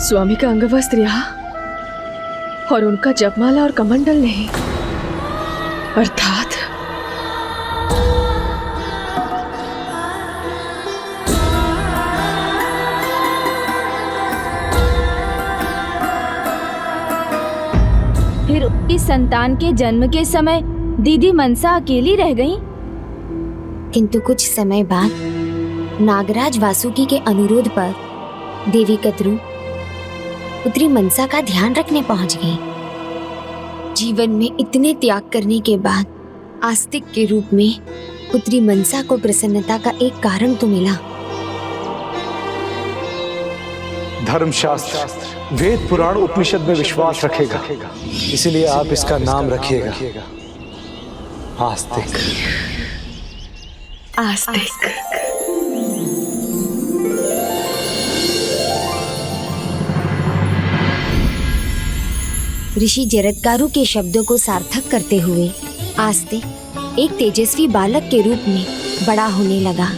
स्वामी का अंगवस्त्र यहाँ और उनका जपमाला और कमंडल नहीं, अर्थात फिर इस संतान के जन्म के समय दीदी मनसा अकेली रह गईं। किंतु कुछ समय बाद नागराज वासुकी के अनुरोध पर देवी कद्रू पुत्री मनसा का ध्यान रखने पहुंच गई। जीवन में इतने त्याग करने के बाद आस्तिक के रूप में पुत्री मनसा को प्रसन्नता का एक कारण तो मिला। धर्मशास्त्र, वेद, पुराण, उपनिषद में विश्वास रखेगा, इसीलिए आप इसका नाम रखिएगा आस्तिक। आस्तिक। ऋषि जरत्कारु के शब्दों को सार्थक करते हुए आस्तिक एक तेजस्वी बालक के रूप में बड़ा होने लगा।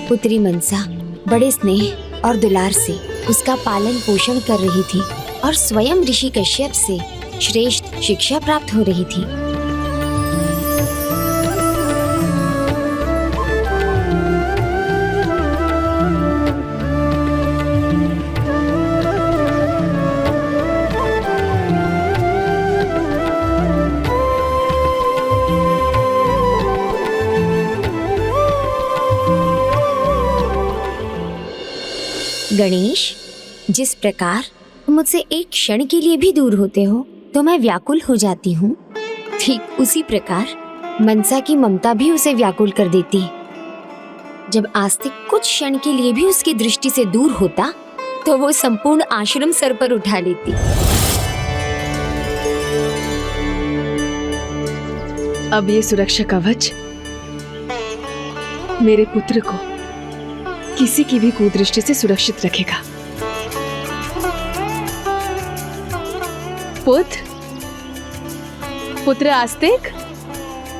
पुत्री मनसा बड़े स्नेह और दुलार से उसका पालन पोषण कर रही थी और स्वयं ऋषि कश्यप से श्रेष्ठ शिक्षा प्राप्त हो रही थी। गणेश, जिस प्रकार तुम मुझसे एक क्षण के लिए भी दूर होते हो तो मैं व्याकुल हो जाती हूँ, ठीक उसी प्रकार मनसा की ममता भी उसे व्याकुल कर देती। जब आस्तिक कुछ क्षण के लिए भी उसकी दृष्टि से दूर होता तो वो संपूर्ण आश्रम सर पर उठा लेती। अब ये सुरक्षा कवच मेरे पुत्र को किसी की भी कुदृष्टि से सुरक्षित रखेगा। पुत्र आस्तिक,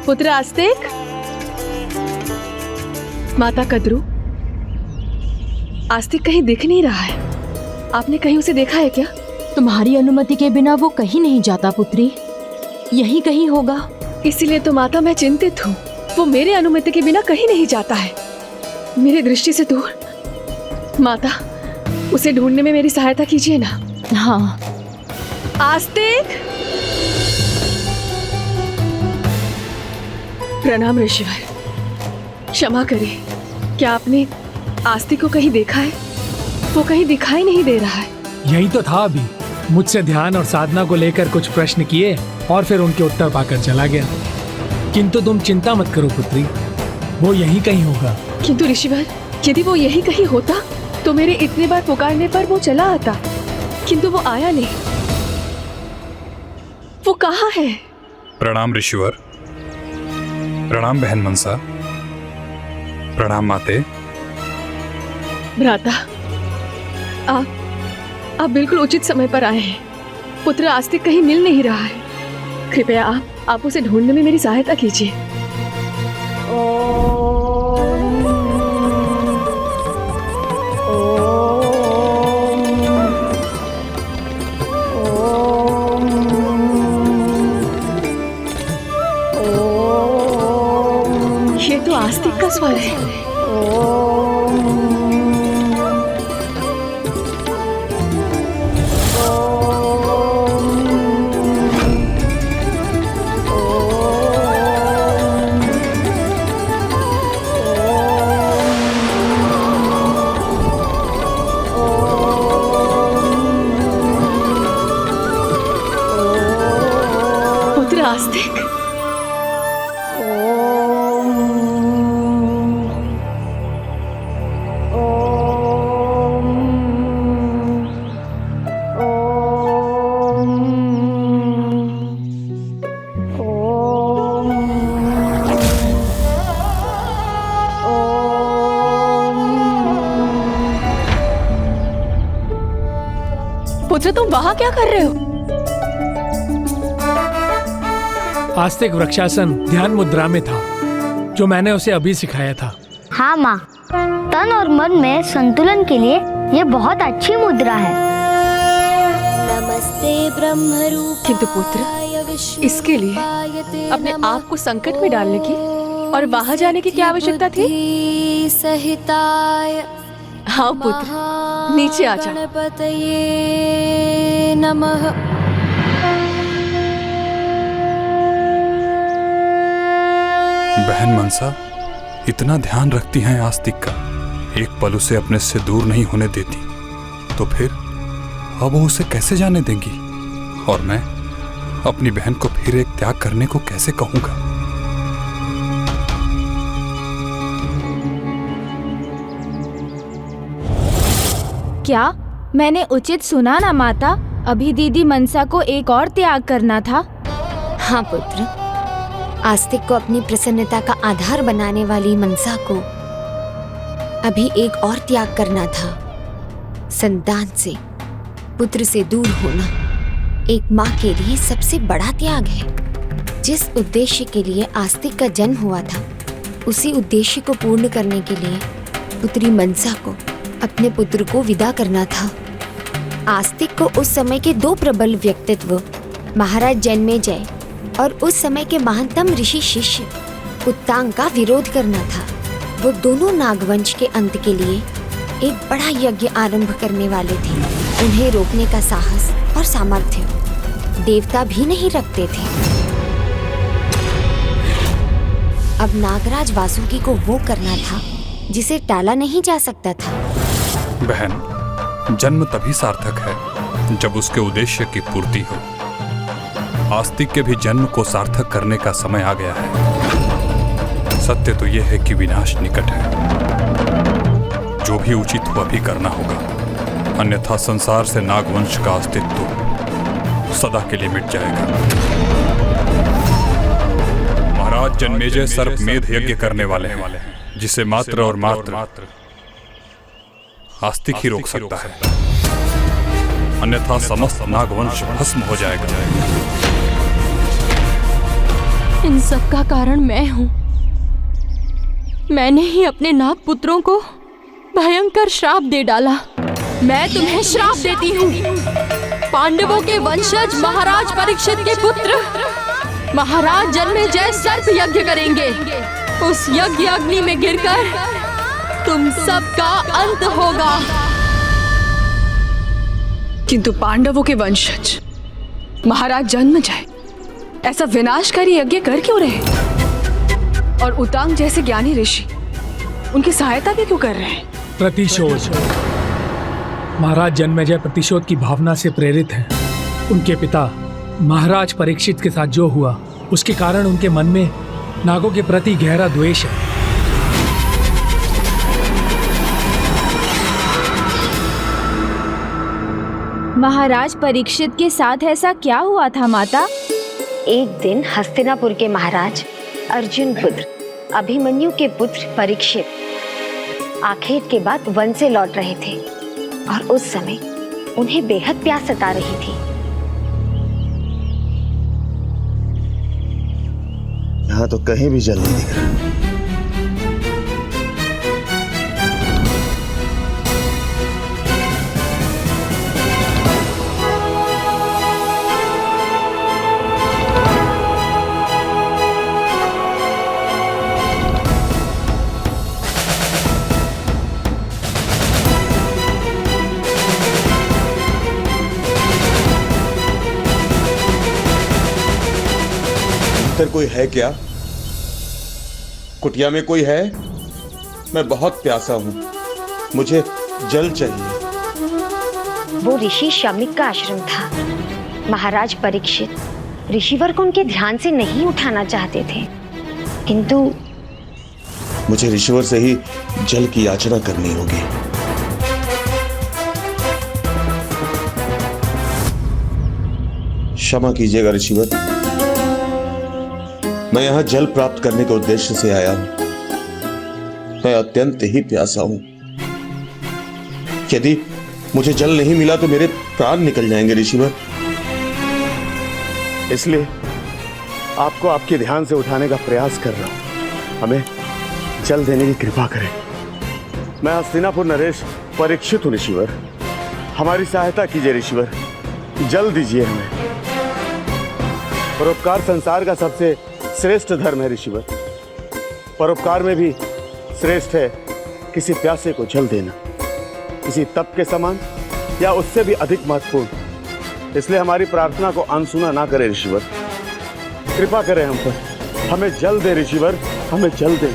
पुत्र आस्तिक। माता कद्रू, आस्तिक कहीं दिख नहीं रहा है, आपने कहीं उसे देखा है क्या? तुम्हारी अनुमति के बिना वो कहीं नहीं जाता पुत्री, यही कहीं होगा। इसीलिए तो माता मैं चिंतित हूँ, वो मेरे अनुमति के बिना कहीं नहीं जाता है, मेरी दृष्टि से दूर। माता, उसे ढूंढने में मेरी सहायता कीजिए ना। हाँ। आस्तिक। प्रणाम ऋषिवर, क्षमा करें, क्या आपने आस्तिक को कहीं देखा है? वो कहीं दिखाई नहीं दे रहा है। यही तो था, अभी मुझसे ध्यान और साधना को लेकर कुछ प्रश्न किए और फिर उनके उत्तर पाकर चला गया। किंतु तुम चिंता मत करो पुत्री, वो यहीं कहीं होगा। किंतु ऋषिवर, यदि वो यहीं कहीं होता तो मेरे इतने बार पुकारने पर वो चला आता, किंतु वो आया नहीं। वो कहाँ है? प्रणाम ऋषिवर, प्रणाम बहन मनसा, प्रणाम माते। भ्राता, आप बिल्कुल उचित समय पर आए हैं। पुत्र आस्तिक कहीं मिल नहीं रहा है, कृपया आप उसे ढूंढने में मेरी सहायता कीजिए। ये तो आस्तिक का स्वर है। पुत्र आस्तिक, पुत्र तुम वहां क्या कर रहे हो? आस्तिक वृक्षासन ध्यान मुद्रा में था, जो मैंने उसे अभी सिखाया था। हाँ माँ, तन और मन में संतुलन के लिए ये बहुत अच्छी मुद्रा है। किंतु पुत्र, इसके लिए अपने आप को संकट में डालने की और वहां जाने की क्या आवश्यकता थी? हाँ पुत्र, नीचे आ जा। बहन मनसा इतना ध्यान रखती हैं आस्तिक का, एक पल उसे अपने से दूर नहीं होने देती, तो फिर अब वो उसे कैसे जाने देंगी? और मैं अपनी बहन को फिर एक त्याग करने को कैसे कहूंगा? क्या मैंने उचित सुना ना माता? अभी दीदी मनसा को एक और त्याग करना था। हाँ पुत्र, आस्तिक को अपनी प्रसन्नता का आधार बनाने वाली मनसा को अभी एक और त्याग करना था। संतान से, पुत्र से दूर होना एक माँ के लिए सबसे बड़ा त्याग है। जिस उद्देश्य के लिए आस्तिक का जन्म हुआ था, उसी उद्देश्य को पूर्ण करने के लिए पुत्री मनसा को अपने पुत्र को विदा करना था। आस्तिक को उस समय के दो प्रबल व्यक्तित्व, महाराज जन्मेजय और उस समय के महानतम ऋषि शिष्य उत्तांग का विरोध करना था। वो दोनों नागवंश के अंत के लिए एक बड़ा यज्ञ आरंभ करने वाले थे। उन्हें रोकने का साहस और सामर्थ्य देवता भी नहीं रखते थे। अब नागराज वासुकी को वो करना था जिसे टाला नहीं जा सकता था। बहन, जन्म तभी सार्थक है जब उसके उद्देश्य की पूर्ति हो। आस्तिक के भी जन्म को सार्थक करने का समय आ गया है। सत्य तो यह है कि विनाश निकट है। जो भी उचित हो अभी करना होगा, अन्यथा संसार से नागवंश का अस्तित्व सदा के लिए मिट जाएगा। महाराज जन्मेजय सर्पमेध यज्ञ करने वाले हैं, जिसे मात्र और मात्र आस्तिक ही रोक सकता है, अन्यथा समस्त नागवंश भस्म हो जाएगा। इन सब का कारण मैं हूँ। मैंने ही अपने नाग पुत्रों को भयंकर श्राप दे डाला। मैं तुम्हें श्राप देती हूँ। पांडवों के वंशज महाराज परीक्षित के पुत्र महाराज जन्मेजय सर्प यज्ञ करेंगे। उस यज्ञ अग्नि में गिरकर तुम सबका अंत होगा। किंतु पांडवों के वंशज महाराज जन्मेजय ऐसा विनाशकारी यज्ञ कर क्यों रहे? और उतांग जैसे ज्ञानी ऋषि उनकी सहायता भी क्यों कर रहे हैं? प्रतिशोध। महाराज जन्मेजय प्रतिशोध की भावना से प्रेरित हैं। उनके पिता महाराज परीक्षित के साथ जो हुआ, उसके कारण उनके मन में नागों के प्रति गहरा द्वेष है। महाराज परीक्षित के साथ ऐसा क्या हुआ था माता? एक दिन हस्तिनापुर के महाराज अर्जुन पुत्र अभिमन्यु के पुत्र परीक्षित आखेट के बाद वन से लौट रहे थे और उस समय उन्हें बेहद प्यास सता रही थी। यहाँ तो कहीं भी जल नहीं दिख रहा। अंदर कोई है क्या? कुटिया में कोई है? मैं बहुत प्यासा हूं, मुझे जल चाहिए। वो ऋषि शमिक का आश्रम था। महाराज परीक्षित ऋषिवर को उनके ध्यान से नहीं उठाना चाहते थे, किंतु मुझे ऋषिवर से ही जल की याचना करनी होगी। क्षमा कीजिएगा ऋषिवर, मैं यहां जल प्राप्त करने के उद्देश्य से आया हूं। मैं अत्यंत ही प्यासा हूं। यदि मुझे जल नहीं मिला तो मेरे प्राण निकल जाएंगे ऋषिवर। इसलिए आपको आपके ध्यान से उठाने का प्रयास कर रहा हूं। हमें जल देने की कृपा करें। मैं हस्तिनापुर नरेश परीक्षित हूँ ऋषिवर। हमारी सहायता कीजिए ऋषिवर, जल दीजिए हमें। परोपकार संसार का सबसे श्रेष्ठ धर्म है ऋषिवर। परोपकार में भी श्रेष्ठ है किसी प्यासे को जल देना, किसी तप के समान या उससे भी अधिक महत्वपूर्ण। इसलिए हमारी प्रार्थना को अनसुना ना करें ऋषिवर, कृपा करें हम पर, हमें जल दे ऋषिवर, हमें जल दे।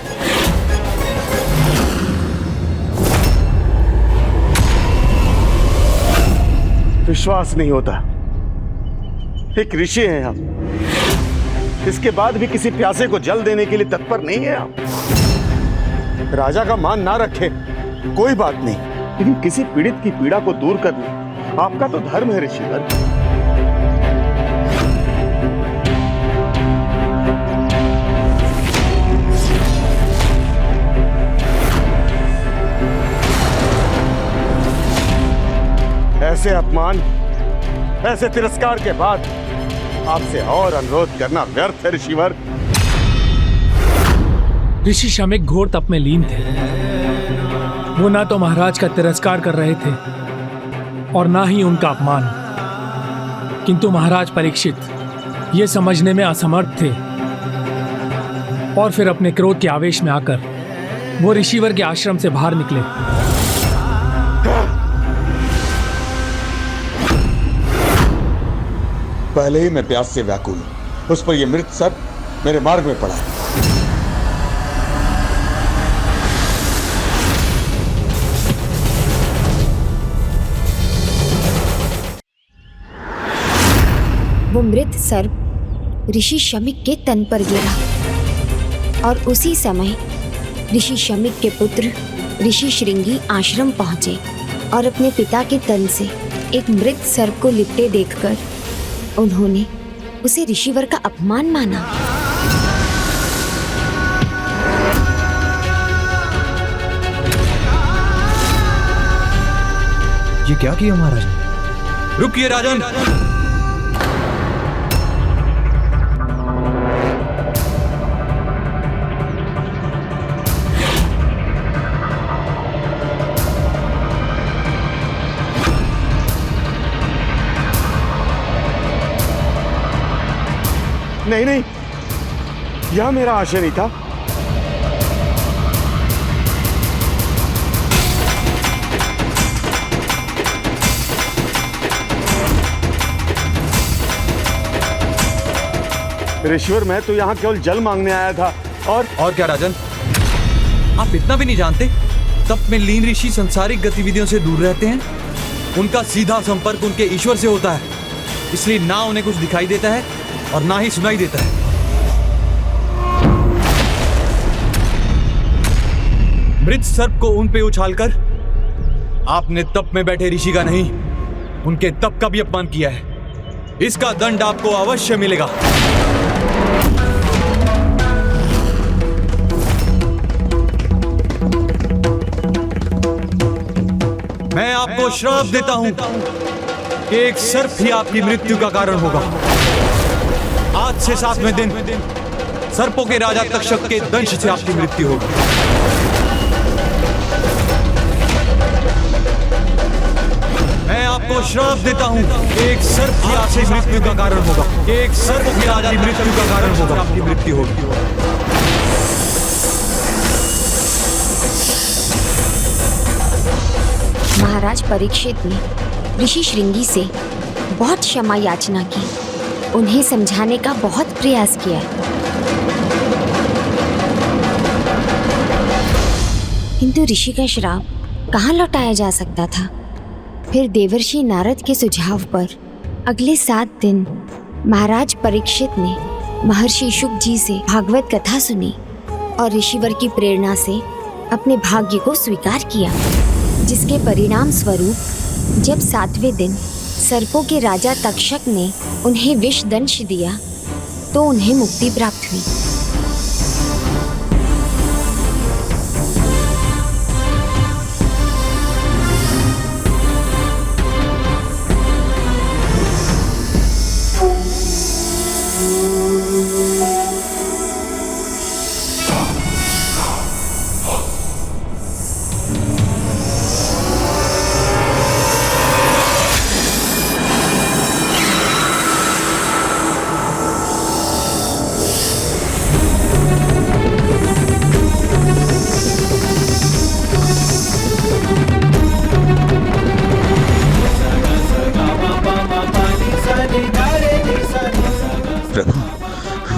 विश्वास नहीं होता, एक ऋषि हैं हम, इसके बाद भी किसी प्यासे को जल देने के लिए तत्पर नहीं है आप। राजा का मान ना रखे कोई बात नहीं, लेकिन किसी पीड़ित की पीड़ा को दूर करना आपका तो धर्म है ऋषिवर। ऐसे अपमान, ऐसे तिरस्कार के बाद आपसे और अनुरोध करना व्यर्थ है ऋषिवर। ऋषि शमिक घोर तप में लीन थे। वो ना तो महाराज का तिरस्कार कर रहे थे और ना ही उनका अपमान, किंतु महाराज परीक्षित ये समझने में असमर्थ थे और फिर अपने क्रोध के आवेश में आकर वो ऋषिवर के आश्रम से बाहर निकले। पहले ही मैं प्यास से व्याकुल हूं, उस पर यह मृत सर्प मेरे मार्ग में पड़ा है। वो मृत सर्प ऋषि शमिक के तन पर गिरा और उसी समय ऋषि शमिक के पुत्र ऋषि श्रृंगी आश्रम पहुंचे और अपने पिता के तन से एक मृत सर्प को लिपटे देखकर उन्होंने उसे ऋषिवर का अपमान माना। ये क्या किया महाराज? रुकिए राजन। नहीं नहीं, यह मेरा आशय नहीं था। ऋषिवर, मैं तो यहाँ केवल जल मांगने आया था। और क्या राजन, आप इतना भी नहीं जानते? तप में लीन ऋषि सांसारिक गतिविधियों से दूर रहते हैं। उनका सीधा संपर्क उनके ईश्वर से होता है, इसलिए ना उन्हें कुछ दिखाई देता है और ना ही सुनाई देता है। मृत सर्प को उन पे उछालकर आपने तप में बैठे ऋषि का नहीं, उनके तप का भी अपमान किया है। इसका दंड आपको अवश्य मिलेगा। मैं आपको श्राप देता हूं कि एक सर्प ही आपकी मृत्यु का कारण होगा। आज से 7वें दिन सर्पों के राजा तक्षक के दंश से आपकी मृत्यु होगी। मैं आपको श्राप देता हूं, एक सर्प ही आपकी मृत्यु का कारण होगा। एक सर्प के राजा की मृत्यु का कारण होगा, आपकी मृत्यु होगी। महाराज परीक्षित ने ऋषि श्रृंगी से बहुत क्षमा याचना की, उन्हें समझाने का बहुत प्रयास किया, किंतु ऋषि का श्राप कहाँ लौटाया जा सकता था। फिर देवर्षि नारद के सुझाव पर अगले 7 दिन महाराज परीक्षित ने महर्षि शुक जी से भागवत कथा सुनी और ऋषिवर की प्रेरणा से अपने भाग्य को स्वीकार किया, जिसके परिणाम स्वरूप जब 7वें दिन सर्पों के राजा तक्षक ने उन्हें विष दंश दिया तो उन्हें मुक्ति प्राप्त हुई।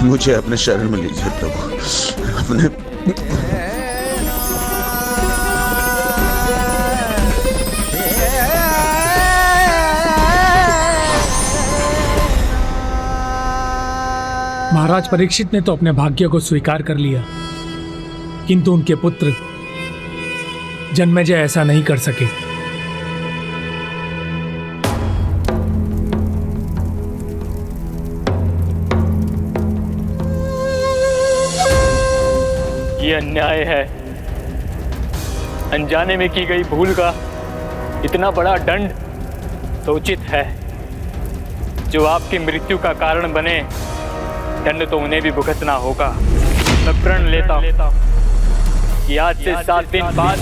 मुझे अपने शरण में लीजिए प्रभु। अपने महाराज परीक्षित ने तो अपने भाग्य को स्वीकार कर लिया, किंतु उनके पुत्र जन्मेजय ऐसा नहीं कर सके। ये अन्याय है। अनजाने में की गई भूल का इतना बड़ा दंड तो उचित है। जो आपकी मृत्यु का कारण बने, दंड तो उन्हें भी भुगतना होगा। मैं प्रण लेता हूँ कि आज से 7 दिन बाद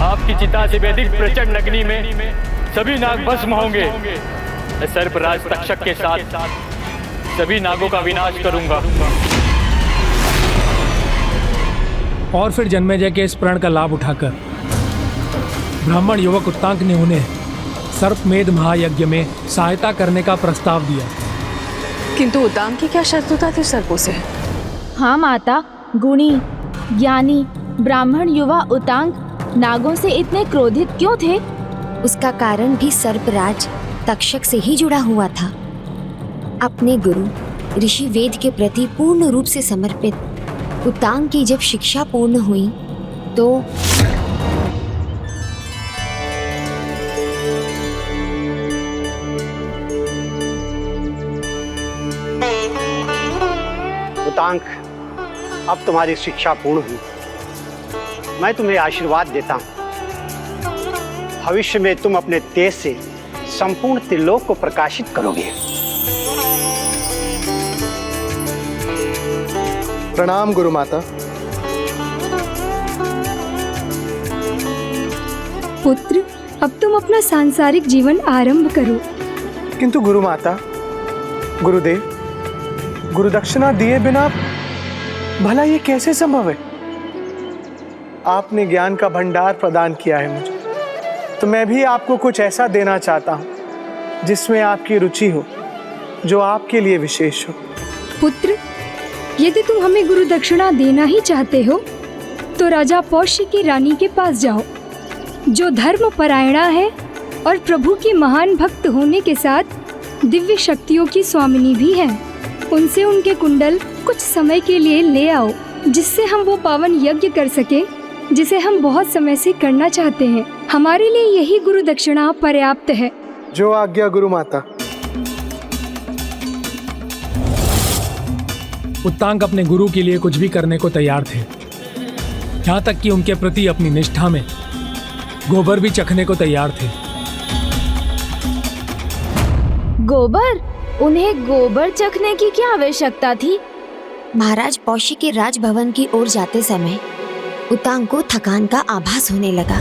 आपकी चिता से वैदिक प्रचंड अग्नि में सभी नाग भस्म होंगे। मैं सर्पराज तक्षक के साथ सभी नागों का विनाश करूंगा। और फिर जन्मेजय के इस प्रण का लाभ उठाकर ब्राह्मण युवक उत्तांक ने उन्हें सर्पमेध महायज्ञ में सहायता करने का प्रस्ताव दिया। किंतु उत्तांक की क्या शत्रुता थी सर्पों से? हाँ माता, गुणी ज्ञानी ब्राह्मण युवा उत्तांक नागों से इतने क्रोधित क्यों थे? उसका कारण भी सर्पराज तक्षक से ही जुड़ा हुआ था। अपने गुरु ऋषि वेद के प्रति पूर्ण रूप से समर्पित उत्तांक की जब शिक्षा पूर्ण हुई तो उत्तांक, अब तुम्हारी शिक्षा पूर्ण हुई। मैं तुम्हें आशीर्वाद देता हूँ। भविष्य में तुम अपने तेज से संपूर्ण त्रिलोक को प्रकाशित करोगे। प्रणाम गुरु माता। पुत्र, अब तुम अपना सांसारिक जीवन आरंभ करो। किंतु गुरु माता, गुरुदेव, गुरु दक्षिणा दिए बिना भला ये कैसे संभव है? आपने ज्ञान का भंडार प्रदान किया है मुझे, तो मैं भी आपको कुछ ऐसा देना चाहता हूँ जिसमें आपकी रुचि हो, जो आपके लिए विशेष हो। पुत्र, यदि तुम हमें गुरु दक्षिणा देना ही चाहते हो तो राजा पौष्य की रानी के पास जाओ, जो धर्म परायणा है और प्रभु की महान भक्त होने के साथ दिव्य शक्तियों की स्वामिनी भी है। उनसे उनके कुंडल कुछ समय के लिए ले आओ, जिससे हम वो पावन यज्ञ कर सके जिसे हम बहुत समय से करना चाहते हैं। हमारे लिए यही गुरु दक्षिणा पर्याप्त है। जो आज्ञा गुरु माता। उत्तांक अपने गुरु के लिए कुछ भी करने को तैयार थे, यहाँ तक कि उनके प्रति अपनी निष्ठा में गोबर भी चखने को तैयार थे। गोबर? उन्हें गोबर चखने की क्या आवश्यकता थी? महाराज पौष्य के राजभवन की ओर जाते समय उत्तांक को थकान का आभास होने लगा।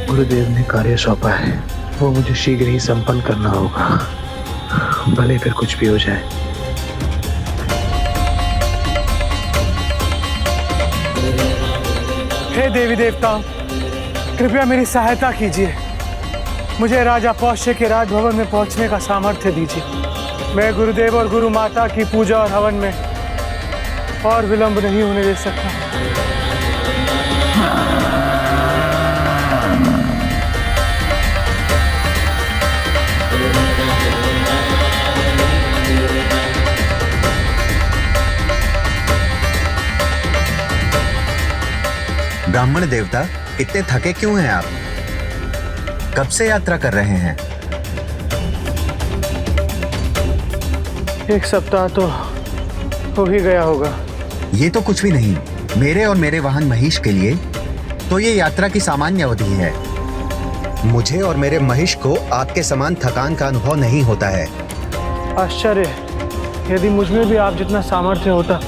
गुरुदेव ने कार्य सौंपा है, वो मुझे शीघ्र ही संपन्न करना होगा, भले फिर कुछ भी हो जाए। हे देवी देवताओं, कृपया मेरी सहायता कीजिए। मुझे राजा पौष्य के राजभवन में पहुंचने का सामर्थ्य दीजिए। मैं गुरुदेव और गुरु माता की पूजा और हवन में और विलंब नहीं होने दे सकता। ब्राह्मण देवता, इतने थके क्यों हैं आप? कब से यात्रा कर रहे हैं? एक सप्ताह तो हो ही गया होगा। ये तो कुछ भी नहीं। मेरे और मेरे वाहन महिष के लिए तो ये यात्रा की सामान्य अवधि है। मुझे और मेरे महिष को आपके समान थकान का अनुभव नहीं होता है। आश्चर्य, यदि मुझमें भी आप जितना सामर्थ्य होता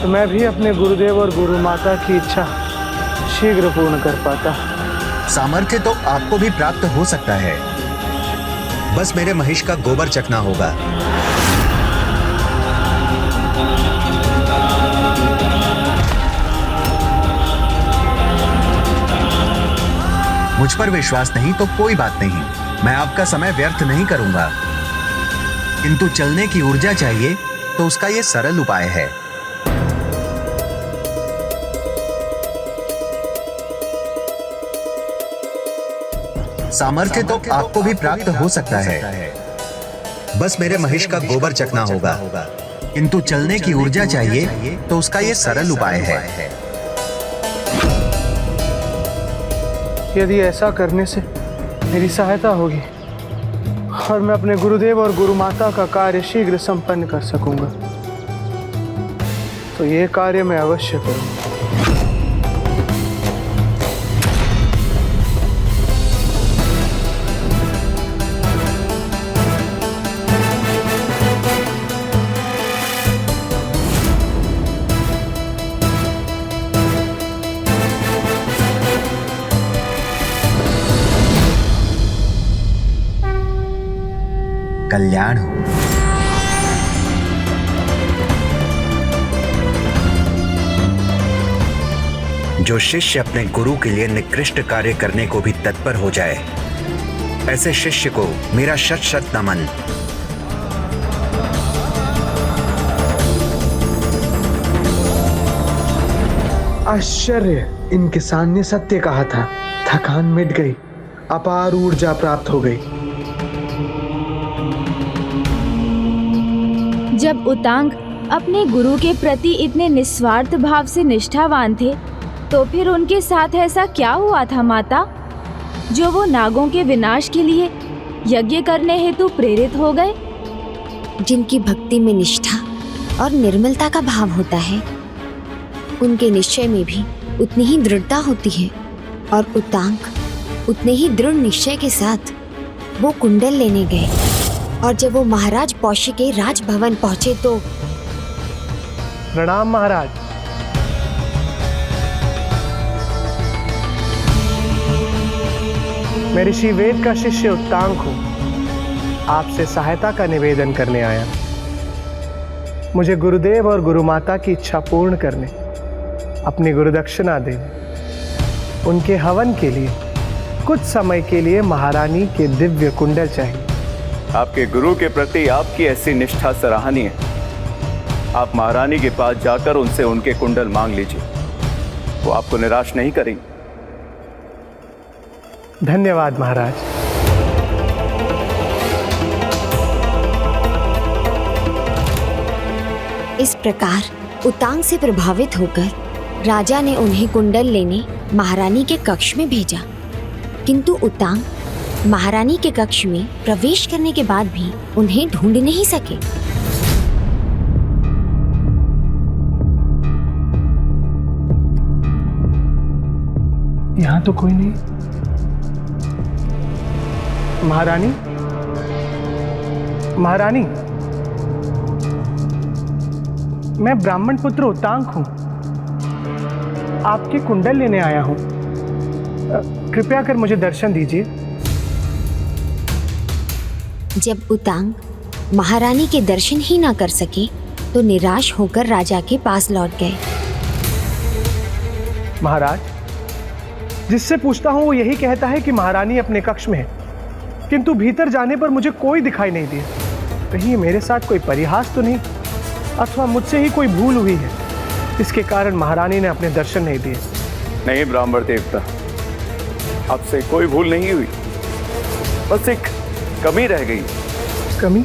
तो मैं भी अपने गुरुदेव और गुरु माता की इच्छा शीघ्र पूर्ण कर पाता। सामर्थ्य तो आपको भी प्राप्त हो सकता है, बस मेरे महिष का गोबर चखना होगा। मुझ पर विश्वास नहीं तो कोई बात नहीं, मैं आपका समय व्यर्थ नहीं करूंगा। किंतु चलने की ऊर्जा चाहिए तो उसका ये सरल उपाय है। सामर्थ्य तो आपको भी प्राप्त हो सकता है, बस मेरे महिष का गोबर चखना होगा। किंतु चलने की ऊर्जा चाहिए तो उसका ये सरल उपाय है। यदि ऐसा करने से मेरी सहायता होगी और मैं अपने गुरुदेव और गुरु माता का कार्य शीघ्र संपन्न कर सकूंगा, तो ये कार्य मैं अवश्य करूंगा। कल्याण हो। जो शिष्य अपने गुरु के लिए निकृष्ट कार्य करने को भी तत्पर हो जाए, ऐसे शिष्य को मेरा शत शत नमन। आश्चर्य, इन किसान ने सत्य कहा था। थकान मिट गई, अपार ऊर्जा प्राप्त हो गई। जब उतांग अपने गुरु के प्रति इतने निस्वार्थ भाव से निष्ठावान थे, तो फिर उनके साथ ऐसा क्या हुआ था माता, जो वो नागों के विनाश के लिए यज्ञ करने हेतु प्रेरित हो गए? जिनकी भक्ति में निष्ठा और निर्मलता का भाव होता है, उनके निश्चय में भी उतनी ही दृढ़ता होती है। और उतांग उतने ही दृढ़ निश्चय के साथ वो कुंडल लेने गए। और जब वो महाराज पौष्य के राजभवन पहुंचे तो प्रणाम महाराज। मैं ऋषि वेद का शिष्य उतांग हूं, आपसे सहायता का निवेदन करने आया। मुझे गुरुदेव और गुरु माता की इच्छा पूर्ण करने, अपनी गुरुदक्षिणा देने, उनके हवन के लिए कुछ समय के लिए महारानी के दिव्य कुंडल चाहिए। आपके गुरु के प्रति आपकी ऐसी निष्ठा सराहनीय है। आप महारानी के पास जाकर उनसे उनके कुंडल मांग लीजिए, वो आपको निराश नहीं करेंगी। धन्यवाद महाराज। इस प्रकार उतांग से प्रभावित होकर राजा ने उन्हें कुंडल लेने महारानी के कक्ष में भेजा। किंतु उतांग महारानी के कक्ष में प्रवेश करने के बाद भी उन्हें ढूंढ नहीं सके। यहां तो कोई नहीं। महारानी, महारानी, मैं ब्राह्मण पुत्र उतांग हूं, आपके कुंडल लेने आया हूं। कृपया कर मुझे दर्शन दीजिए। जब उतांग महारानी के दर्शन ही ना कर सके तो निराश होकर राजा के पास लौट गए। महाराज, जिससे पूछता हूं वो यही कहता है कि महारानी अपने कक्ष में है, किंतु भीतर जाने पर मुझे कोई दिखाई नहीं दिया। कहीं मेरे साथ कोई परिहास तो नहीं, अथवा मुझसे ही कोई भूल हुई है, इसके कारण महारानी ने अपने दर्शन नहीं दिए। नहीं ब्राह्मण देवता, आपसे कोई भूल नहीं हुई, बस एक कमी रह गई। कमी?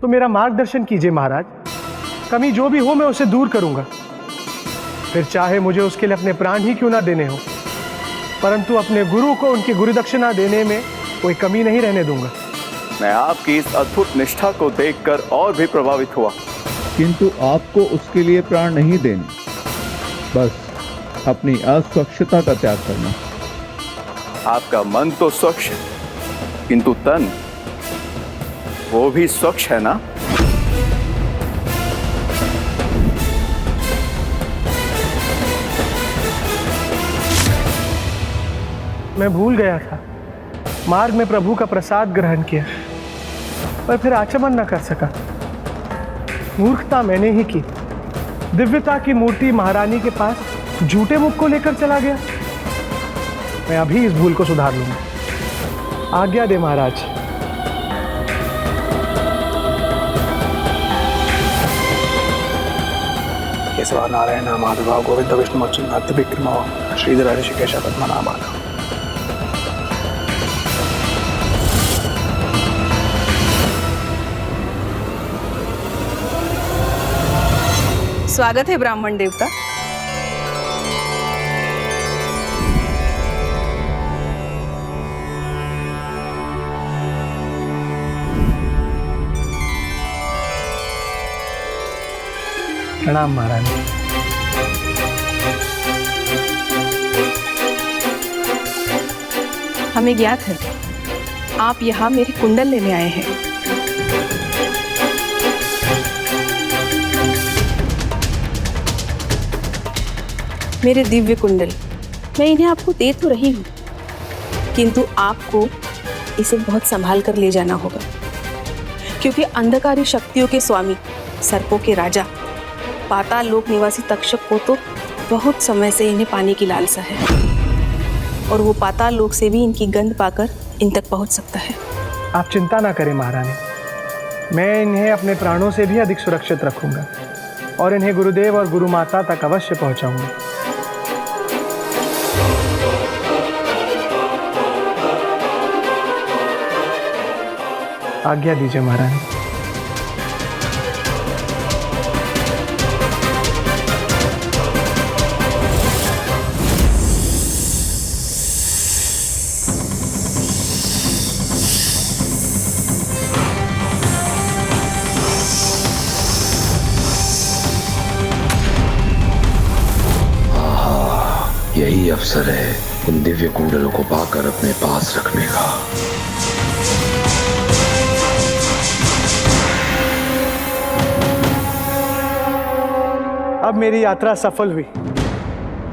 तो मेरा मार्गदर्शन कीजिए महाराज। कमी जो भी हो मैं उसे दूर करूंगा, फिर चाहे मुझे उसके लिए अपने प्राण ही क्यों ना देने हो, परंतु अपने गुरु को उनकी गुरुदक्षिणा देने में कोई कमी नहीं रहने दूंगा। मैं आपकी इस अद्भुत निष्ठा को देखकर और भी प्रभावित हुआ। किंतु आपको उसके लिए प्राण नहीं देने, बस अपनी अस्वच्छता का त्याग करना। आपका मन तो स्वच्छ है, किंतु तन वो भी स्वच्छ है ना? मैं भूल गया था, मार्ग में प्रभु का प्रसाद ग्रहण किया, पर फिर आचमन न कर सका। मूर्खता मैंने ही की। दिव्यता की मूर्ति महारानी के पास झूठे मुख को लेकर चला गया। मैं अभी इस भूल को सुधार लूंगा। आज्ञा दे महाराज। केशव नारायण माधव गोविंद विष्णु अच्युत विक्रम श्रीधर ऋषिकेश पद्मनाभ। स्वागत है ब्राह्मण देवता। प्रणाम महाराज। हमें ज्ञात है आप यहाँ मेरे कुंडल लेने आए हैं। मेरे दिव्य कुंडल, मैं इन्हें आपको दे तो रही हूँ, किंतु आपको इसे बहुत संभाल कर ले जाना होगा, क्योंकि अंधकारी शक्तियों के स्वामी, सर्पों के राजा, पाताल लोक निवासी तक्षक को तो बहुत समय से इन्हें पाने की लालसा है, और वो पाताल लोक से भी इनकी गंध पाकर इन तक पहुंच सकता है। आप चिंता ना करें महारानी, मैं इन्हें अपने प्राणों से भी अधिक सुरक्षित रखूंगा और इन्हें गुरुदेव और गुरु माता तक अवश्य पहुंचाऊंगा। आज्ञा दीजिए महारानी। यही अवसर है उन दिव्य कुंडलों को पाकर अपने पास रखने का। अब मेरी यात्रा सफल हुई।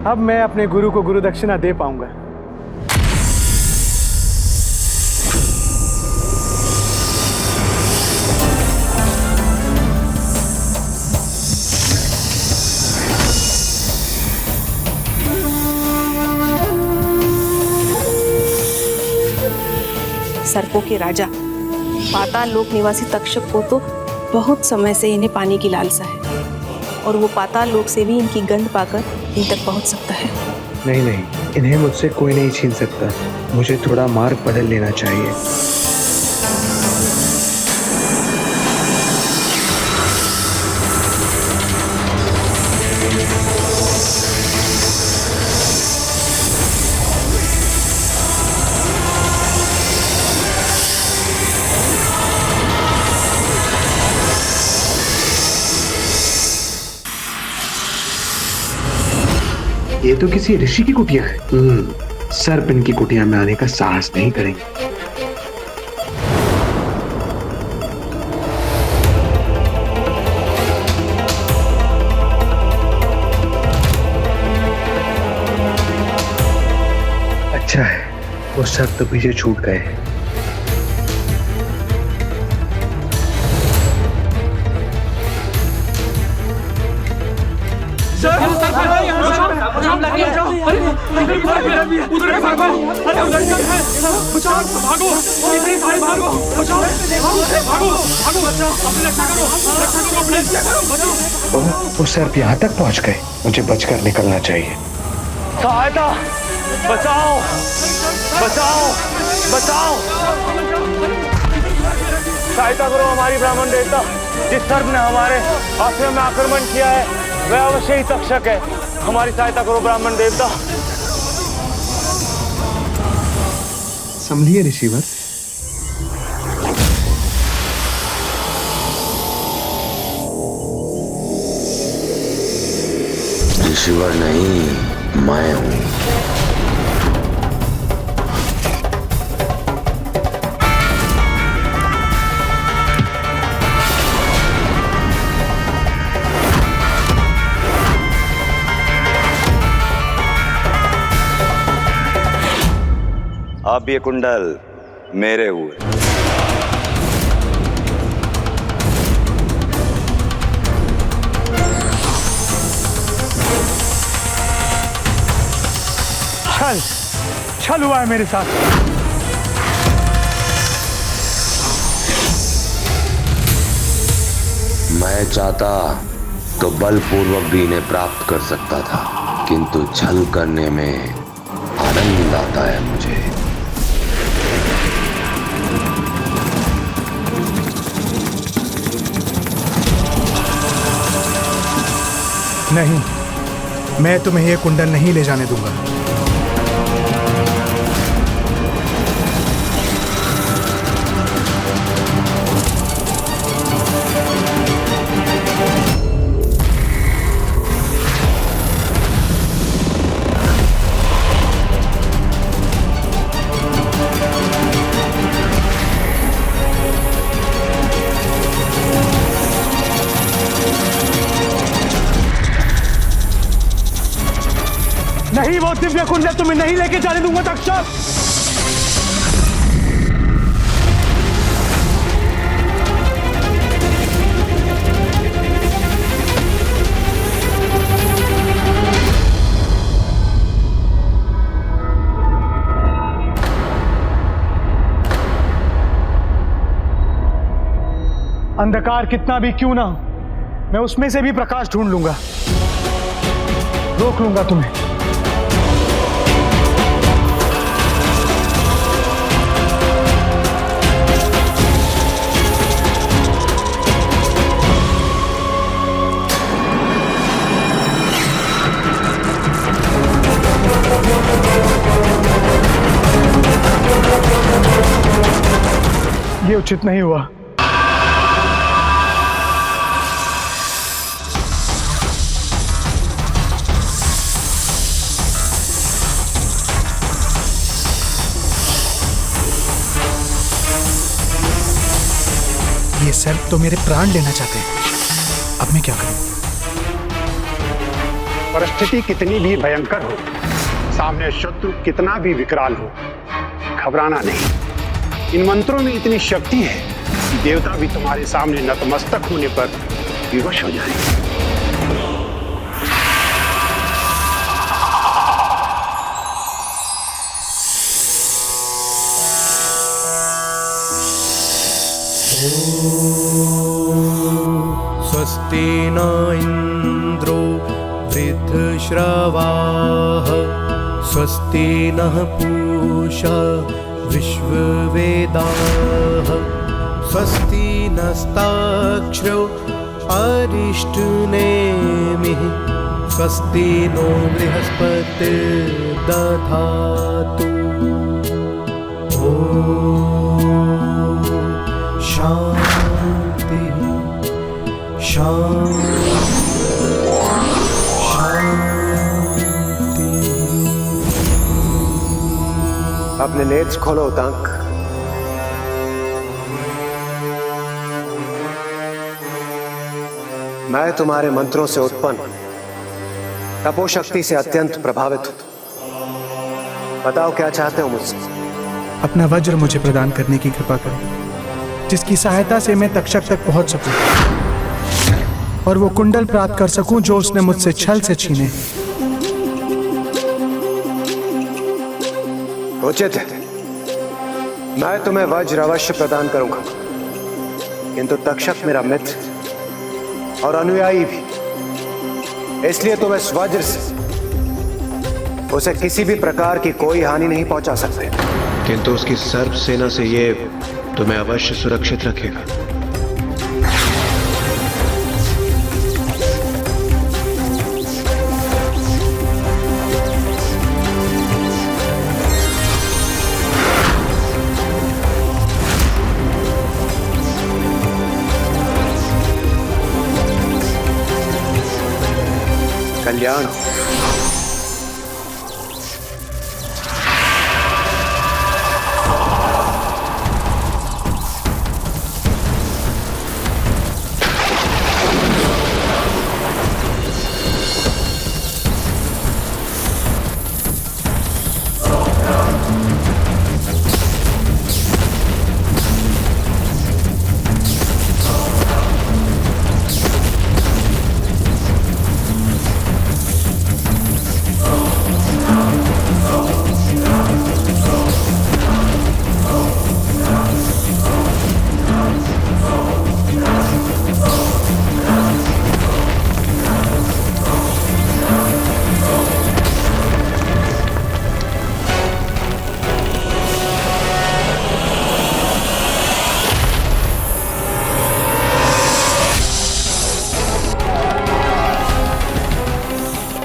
अब मैं अपने गुरु को गुरु दक्षिणा दे पाऊंगा। सर्पों के राजा, पाताल लोक निवासी तक्षक को तो बहुत समय से इन्हें पाने की लालसा है, और वो पाताल लोक से भी इनकी गंध पाकर इन तक पहुंच सकता है। नहीं नहीं, इन्हें मुझसे कोई नहीं छीन सकता। मुझे थोड़ा मार्ग बदल लेना चाहिए। ये तो किसी ऋषि की कुटिया है। सर्प इनकी कुटिया में आने का साहस नहीं करेंगे। अच्छा है, वो सर्प तो पीछे छूट गए हैं। वो सर्प यहाँ तक पहुँच गए। मुझे बचकर निकलना चाहिए। सहायता! बचाओ! बचाओ! बचाओ! सहायता करो हमारी ब्राह्मण देवता। जिस सर्प ने हमारे आश्रम में आक्रमण किया है वह अवश्य ही तक्षक है। हमारी सहायता करो ब्राह्मण देवता। संभलिए ऋषिवर। ऋषिवर नहीं, मैं हूं। अब ये कुंडल मेरे हुए। छल छल हुआ है मेरे साथ। मैं चाहता तो बलपूर्वक भी इन्हें प्राप्त कर सकता था, किंतु छल करने में आनंद आता है मुझे। नहीं, मैं तुम्हें यह कुंडल नहीं ले जाने दूंगा। नहीं, वो दिव्य कुंडल तुम्हें नहीं लेके जाने दूंगा तक्षक। अंधकार कितना भी क्यों ना हो, मैं उसमें से भी प्रकाश ढूंढ लूंगा, रोक लूंगा तुम्हें। ये उचित नहीं हुआ। ये सर्प तो मेरे प्राण लेना चाहते हैं। अब मैं क्या करूं? परिस्थिति कितनी भी भयंकर हो, सामने शत्रु कितना भी विकराल हो, घबराना नहीं। इन मंत्रों में इतनी शक्ति है कि देवता भी तुम्हारे सामने नतमस्तक होने पर विवश हो जाएंगे। स्वस्ति न इंद्रो वृद्धश्रवाः स्वस्ति नः पूषा विश्ववेदाः स्वस्ति नस्ताक्षरो अरिष्टनेमिः स्वस्ति नो बृहस्पतिर्दधातु। ॐ शान्ति शान्ति। अपने नेत्र खोलो उतांक। मैं तुम्हारे मंत्रों से उत्पन्न तपोशक्ति से अत्यंत प्रभावित हूं। बताओ क्या चाहते हो मुझसे? अपना वज्र मुझे प्रदान करने की कृपा करो, जिसकी सहायता से मैं तक्षक तक पहुंच सकूं और वो कुंडल प्राप्त कर सकूं जो उसने मुझसे छल से छीने। उचित है, मैं तुम्हें वज्र अवश्य प्रदान करूंगा, किंतु तक्षक मेरा मित्र और अनुयायी भी, इसलिए तुम इस वज्र से उसे किसी भी प्रकार की कोई हानि नहीं पहुंचा सकते, किंतु उसकी सर्प सेना से ये तुम्हें अवश्य सुरक्षित रखेगा। कल्याण।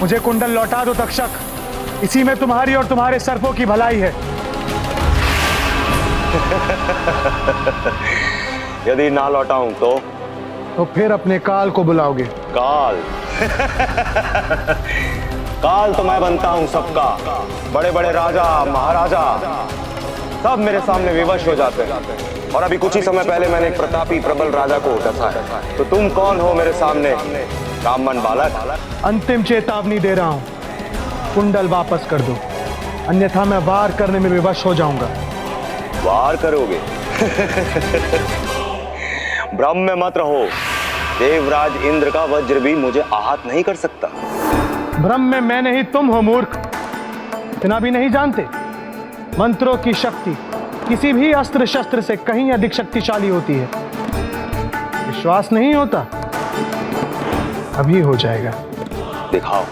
मुझे कुंडल लौटा दो तक्षक, इसी में तुम्हारी और तुम्हारे सर्पों की भलाई है। यदि ना लौटाऊं तो फिर अपने काल को बुलाओगे। काल? काल तो मैं बनता हूं सबका। बड़े बड़े राजा महाराजा सब मेरे सामने विवश हो जाते हैं, और अभी कुछ ही समय पहले मैंने एक प्रतापी प्रबल राजा को डसा है। तो तुम कौन हो मेरे सामने, कामन बालक? अंतिम चेतावनी दे रहा हूं, कुंडल वापस कर दो, अन्यथा मैं वार करने में विवश हो जाऊंगा। वार करोगे? भ्रम में मत रहो, देवराज इंद्र का वज्र भी मुझे आहत नहीं कर सकता। भ्रम में मैं नहीं तुम हो मूर्ख, इतना भी नहीं जानते? मंत्रों की शक्ति किसी भी अस्त्र शस्त्र से कहीं अधिक शक्तिशाली होती है। विश्वास नहीं होता? अभी हो जाएगा। दिखाओ।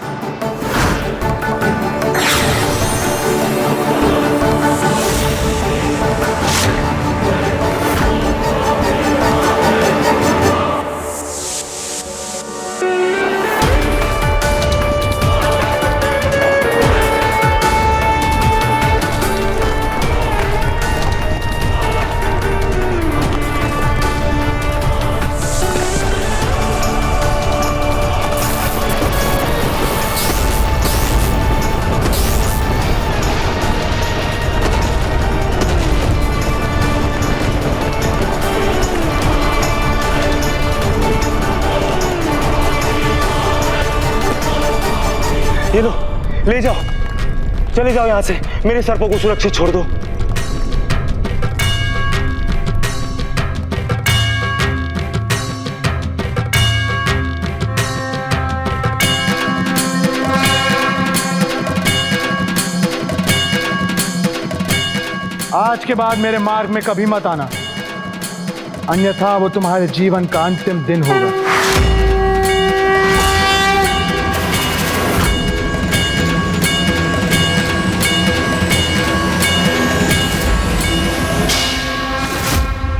ये लो, ले जाओ, चले जाओ यहां से, मेरे सर्पों को सुरक्षित छोड़ दो। आज के बाद मेरे मार्ग में कभी मत आना, अन्यथा वो तुम्हारे जीवन का अंतिम दिन होगा।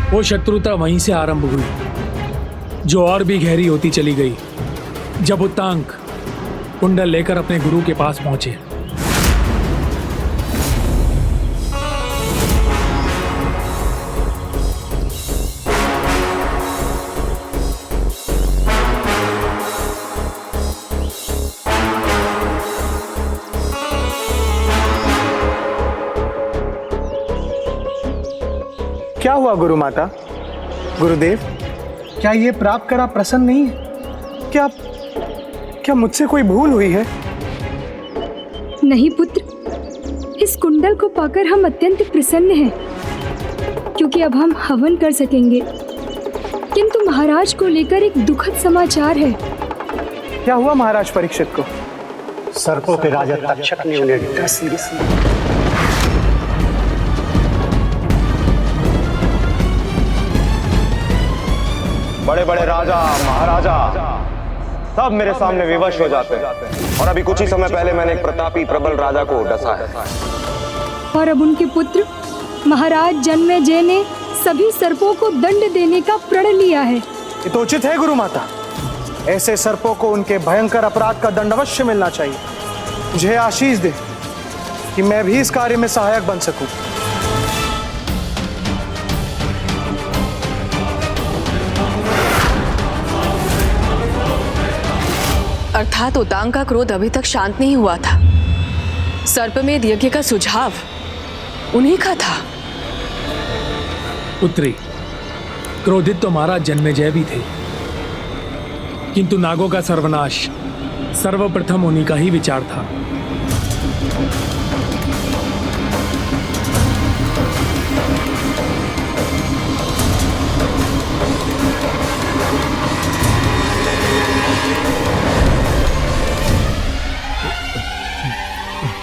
वो शत्रुता वहीं से आरंभ हुई, जो और भी गहरी होती चली गई जब उत्तांक कुंडल लेकर अपने गुरु के पास पहुंचे। क्या हुआ गुरु माता, गुरुदेव? क्या ये प्राप्त कर आप प्रसन्न नहीं है? क्या मुझसे कोई भूल हुई है? नहीं पुत्र, इस कुंडल को पाकर हम अत्यंत प्रसन्न हैं, क्योंकि अब हम हवन कर सकेंगे। किंतु महाराज को लेकर एक दुखद समाचार है। क्या हुआ महाराज परीक्षित को? सर्पों के राजा तक्षक ने उन्हें डस दिया। बड़े बड़े राजा महाराजा सब मेरे सामने विवश हो जाते हैं, और अभी कुछ ही समय पहले मैंने एक प्रतापी प्रबल राजा को डसा है। और अब उनके पुत्र महाराज जन्मेजय ने सभी सर्पों को दंड देने का प्रण लिया है। ये तो उचित है गुरु माता, ऐसे सर्पों को उनके भयंकर अपराध का दंड अवश्य मिलना चाहिए। मुझे आशीष दे कि मैं भी इस कार्य में सहायक बन सकूं। अर्थात उतांग का क्रोध अभी तक शांत नहीं हुआ था। सर्पमेध यज्ञ का सुझाव उन्हीं का था। पुत्री, क्रोधित तो महाराज जन्मेजय भी थे, किंतु नागों का सर्वनाश सर्वप्रथम उन्हीं का ही विचार था।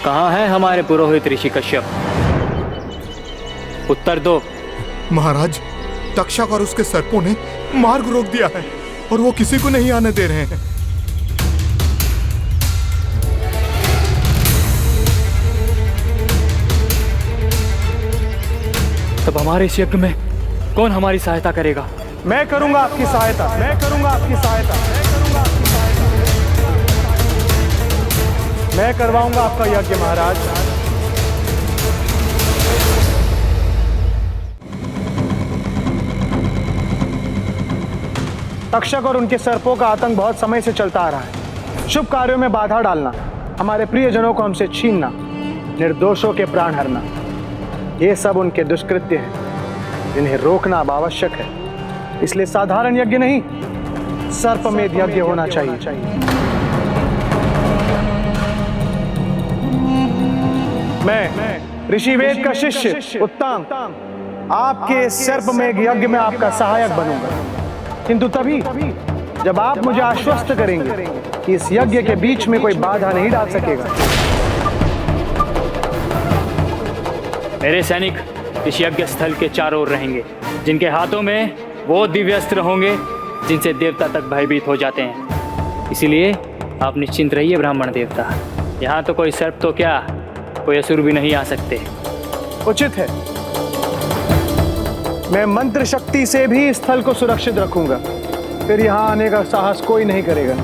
कहाँ है हमारे पुरोहित ऋषि कश्यप? उत्तर दो। महाराज, तक्षक और उसके सर्पों ने मार्ग रोक दिया है और वो किसी को नहीं आने दे रहे हैं। तब हमारे इस यज्ञ में कौन हमारी सहायता करेगा? मैं करूंगा आपकी सहायता, मैं करूंगा आपकी सहायता, मैं करूंगा आपकी सहायता। मैं करवाऊंगा आपका यज्ञ महाराज। तक्षक और उनके सर्पों का आतंक बहुत समय से चलता आ रहा है। शुभ कार्यों में बाधा डालना, हमारे प्रियजनों को हमसे छीनना, निर्दोषों के प्राण हरना, ये सब उनके दुष्कृत्य हैं जिन्हें रोकना अब आवश्यक है। इसलिए साधारण यज्ञ नहीं, सर्पमेध यज्ञ होना चाहिए। मैं ऋषिवेद का शिष्य उत्तम आपके सर्पमेध यज्ञ में आपका सहायक बनूंगा, किंतु तभी जब आप मुझे आश्वस्त करेंगे कि इस यज्ञ के बीच में कोई बाधा नहीं डाल सकेगा। मेरे सैनिक इस यज्ञ स्थल के चारों ओर रहेंगे, जिनके हाथों में वो दिव्य अस्त्र होंगे जिनसे देवता तक भयभीत हो जाते हैं। इसीलिए आप निश्चिंत रहिए ब्राह्मण देवता, यहाँ तो कोई सर्प तो क्या, कोई असुर भी नहीं आ सकते। उचित है, मैं मंत्र शक्ति से भी स्थल को सुरक्षित रखूंगा, फिर यहाँ आने का साहस कोई नहीं करेगा।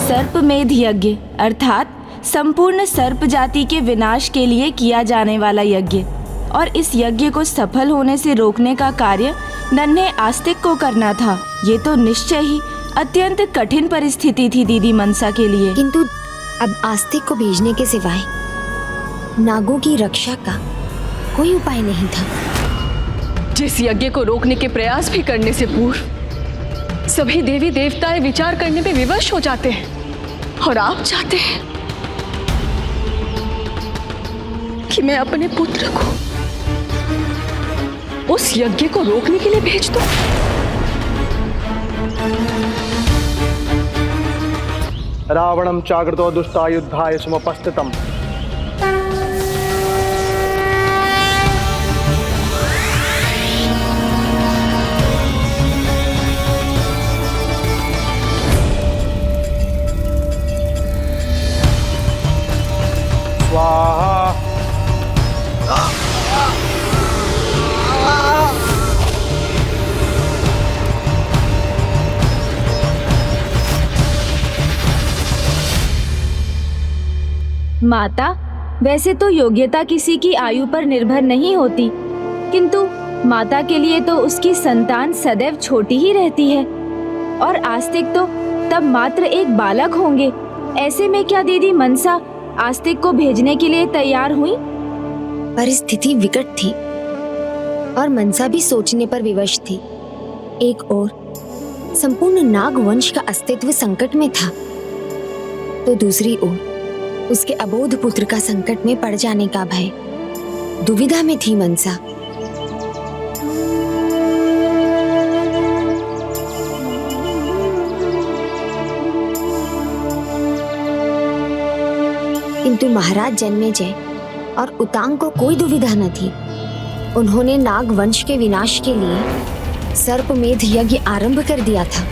सर्पमेध यज्ञ अर्थात संपूर्ण सर्प जाति के विनाश के लिए किया जाने वाला यज्ञ, और इस यज्ञ को सफल होने से रोकने का कार्य नन्हे आस्तिक को करना था। ये तो निश्चय ही अत्यंत कठिन परिस्थिति थी दीदी मनसा के लिए। किंतु अब आस्तिक को भेजने के सिवाय नागों की रक्षा का कोई उपाय नहीं था। जिस यज्ञ को रोकने के प्रयास भी करने से पूर्व सभी देवी देवताएं विचार करने में विवश हो जाते हैं, और आप चाहते हैं कि मैं अपने पुत्र को उस यज्ञ को रोकने के लिए भेज दूं? रावणम चाग्रतो दुष्टायुद्धाय समुपस्थितम। स्वाहा। माता, वैसे तो योग्यता किसी की आयु पर निर्भर नहीं होती, किंतु माता के लिए तो उसकी संतान सदैव छोटी ही रहती है, और आस्तिक तो तब मात्र एक बालक होंगे। ऐसे में क्या दीदी मनसा आस्तिक को भेजने के लिए तैयार हुई? परिस्थिति विकट थी और मनसा भी सोचने पर विवश थी। एक ओर संपूर्ण नाग वंश का अस्तित्व संकट में था, तो दूसरी ओर उसके अबोध पुत्र का संकट में पड़ जाने का भय। दुविधा में थी मनसा। किंतु महाराज जन्मेजय और उतांग को कोई दुविधा न थी। उन्होंने नाग वंश के विनाश के लिए सर्पमेध यज्ञ आरंभ कर दिया था।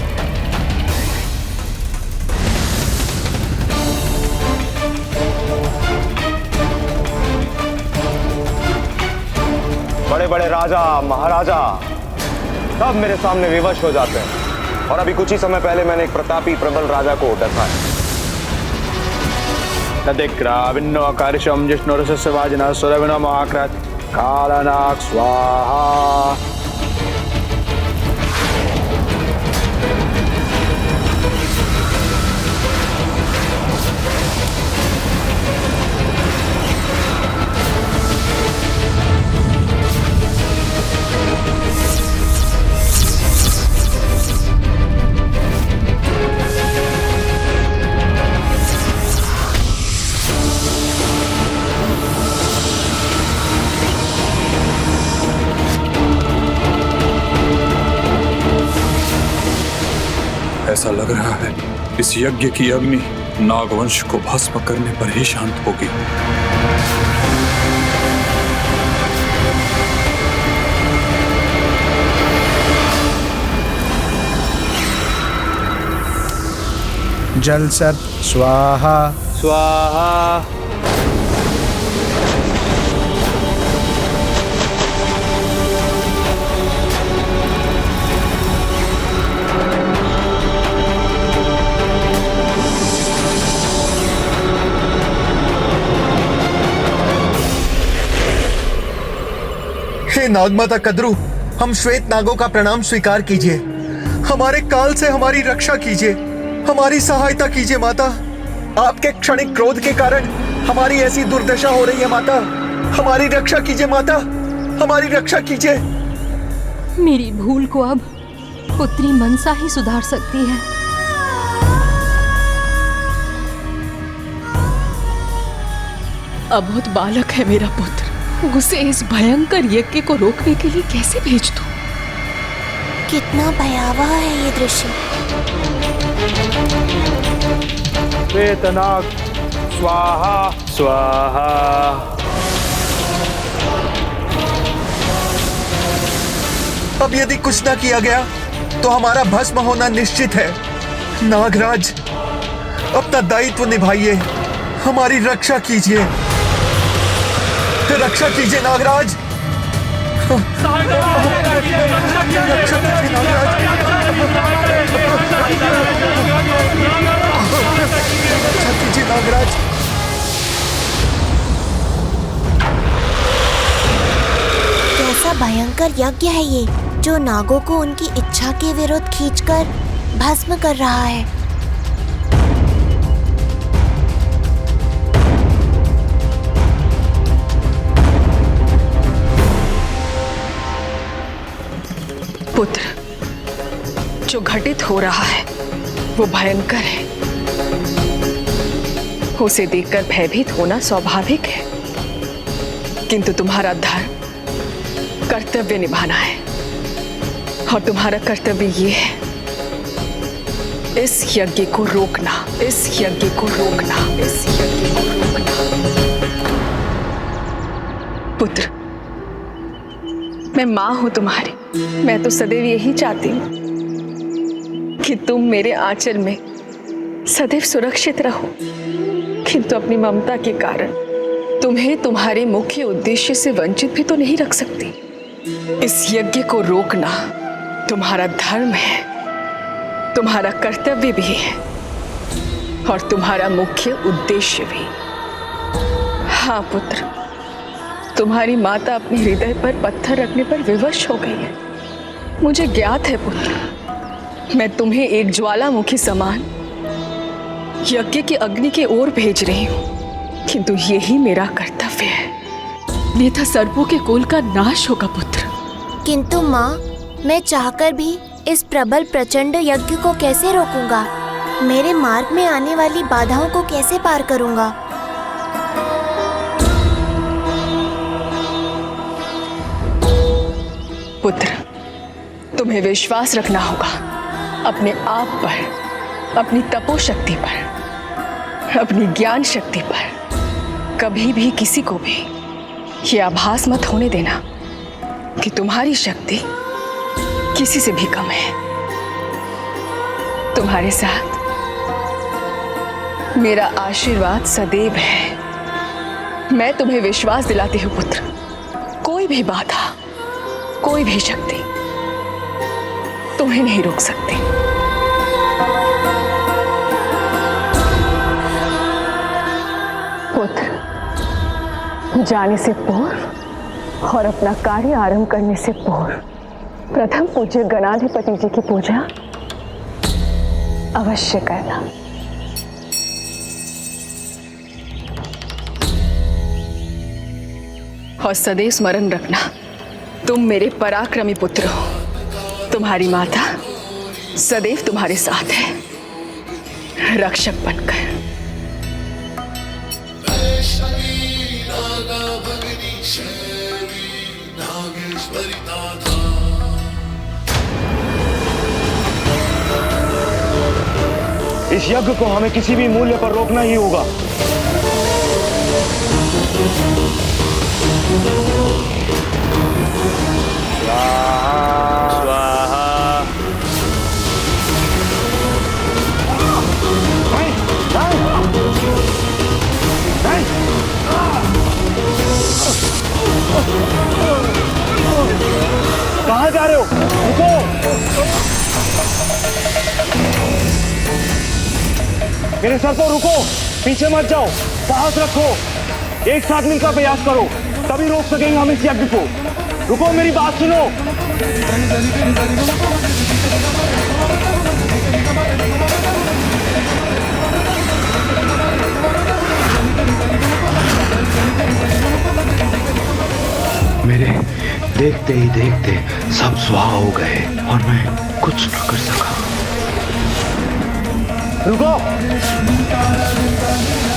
बड़े बड़े राजा महाराजा सब मेरे सामने विवश हो जाते हैं, और अभी कुछ ही समय पहले मैंने एक प्रतापी प्रबल राजा को डसा है। नदिग्राविन्नोकारिशं जिष्णुरसस्य वाजिनः सुरविनो महाक्रत कालनाग स्वाहा। ऐसा लग रहा है इस यज्ञ की अग्नि नागवंश को भस्म करने पर ही शांत होगी। जल सर्प स्वाहा स्वाहा। हे नागमाता कद्रू, हम श्वेत नागों का प्रणाम स्वीकार कीजिए। हमारे काल से हमारी रक्षा कीजिए, हमारी सहायता कीजिए माता। आपके क्षणिक क्रोध के कारण हमारी ऐसी दुर्दशा हो रही है माता। हमारी रक्षा कीजिए माता, हमारी रक्षा कीजिए। मेरी भूल को अब पुत्री मनसा ही सुधार सकती है। अबोध बालक है मेरा पुत्र, उसे इस भयंकर यज्ञ को रोकने के लिए कैसे भेज दूं? कितना भयावह है ये दृश्य। श्वेतनाग स्वाहा स्वाहा। अब यदि कुछ न किया गया तो हमारा भस्म होना निश्चित है। नागराज, अपना दायित्व निभाइए, हमारी रक्षा कीजिए, रक्षा कीजिए नागराज। रक्षा कीजिए नागराज। कैसा भयंकर यज्ञ है ये, जो नागों को उनकी इच्छा के विरुद्ध खींचकर भस्म कर रहा है। पुत्र, जो घटित हो रहा है वो भयंकर है। उसे देखकर भयभीत होना स्वाभाविक है, किंतु तुम्हारा धर्म कर्तव्य निभाना है, और तुम्हारा कर्तव्य ये है इस यज्ञ को रोकना, इस यज्ञ को रोकना, इस यज्ञ को रोकना। पुत्र, मैं मां हूं तुम्हारी। मैं तो सदैव यही चाहती हूं कि तुम मेरे आंचल में सदैव सुरक्षित रहो, किंतु अपनी ममता के कारण तुम्हें तुम्हारे मुख्य उद्देश्य से वंचित भी तो नहीं रख सकती। इस यज्ञ को रोकना तुम्हारा धर्म है, तुम्हारा कर्तव्य भी है, और तुम्हारा मुख्य उद्देश्य भी। हाँ पुत्र, तुम्हारी माता अपने हृदय पर पत्थर रखने पर विवश हो गई है। मुझे ज्ञात है पुत्र, मैं तुम्हें एक ज्वालामुखी समान यज्ञ की अग्नि की ओर भेज रही हूँ, किंतु यही मेरा कर्तव्य है, अन्यथा सर्पों के कुल का नाश होगा पुत्र। किंतु माँ, मैं चाहकर भी इस प्रबल प्रचंड यज्ञ को कैसे रोकूंगा? मेरे मार्ग में आने वाली बाधाओं को कैसे पार करूंगा? पुत्र, तुम्हें विश्वास रखना होगा अपने आप पर, अपनी तपोशक्ति पर, अपनी ज्ञान शक्ति पर। कभी भी किसी को भी ये आभास मत होने देना कि तुम्हारी शक्ति किसी से भी कम है। तुम्हारे साथ मेरा आशीर्वाद सदैव है। मैं तुम्हें विश्वास दिलाती हूँ पुत्र, कोई भी बाधा, कोई भी शक्ति तुम्हें नहीं रोक सकती। पुत्र, जाने से पूर्व और अपना कार्य आरंभ करने से पूर्व प्रथम पूज्य गणाधिपति जी की पूजा अवश्य करना। और सदैव स्मरण रखना, तुम मेरे पराक्रमी पुत्र हो। तुम्हारी माता सदैव तुम्हारे साथ है, रक्षक बनकर। इस यज्ञ को हमें किसी भी मूल्य पर रोकना ही होगा। कहाँ जा रहे हो? रुको! मेरे सर पर रुको, पीछे मत जाओ, साहस रखो, एक साथ मिलकर प्रयास करो, तभी रोक सकेंगे हम इस यज्ञ को। रुको, मेरी बात सुनो। मेरे देखते ही देखते सब स्वाहा हो गए और मैं कुछ न कर सका। रुको,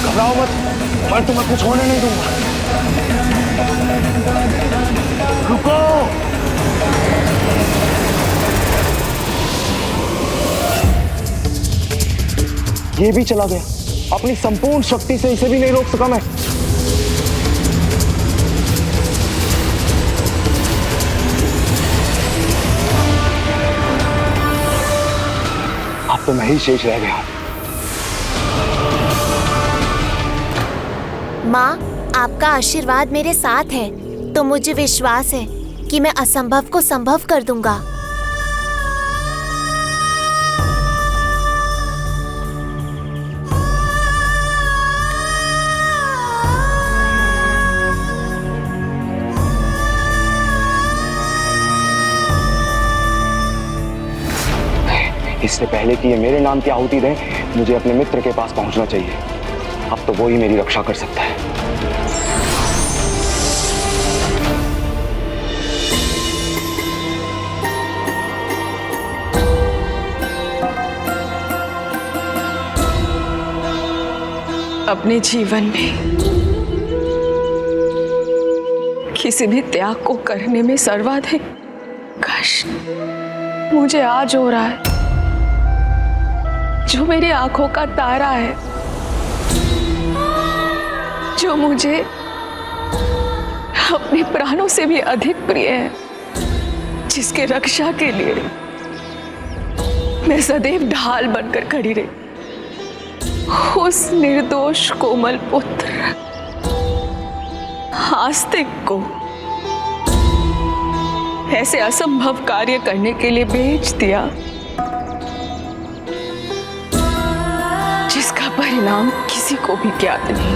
घबराओ मत, मैं तुम्हें कुछ होने नहीं दूंगा। रुको। ये भी चला गया। अपनी संपूर्ण शक्ति से इसे भी नहीं रोक सका मैं। अब तो मैं ही शेष रह गया। माँ, आपका आशीर्वाद मेरे साथ है, तो मुझे विश्वास है कि मैं असंभव को संभव कर दूंगा। इससे पहले कि ये मेरे नाम की आहुति दें, मुझे अपने मित्र के पास पहुंचना चाहिए। अब तो वो ही मेरी रक्षा कर सकता है। अपने जीवन में किसी भी त्याग को करने में सर्वाधिक कष्ट मुझे आज हो रहा है। जो मेरी आंखों का तारा है, जो मुझे अपने प्राणों से भी अधिक प्रिय है, जिसके रक्षा के लिए मैं सदैव ढाल बनकर खड़ी रही, उस निर्दोष कोमल पुत्र आस्तिक को ऐसे असंभव कार्य करने के लिए भेज दिया, जिसका परिणाम किसी को भी ज्ञात नहीं।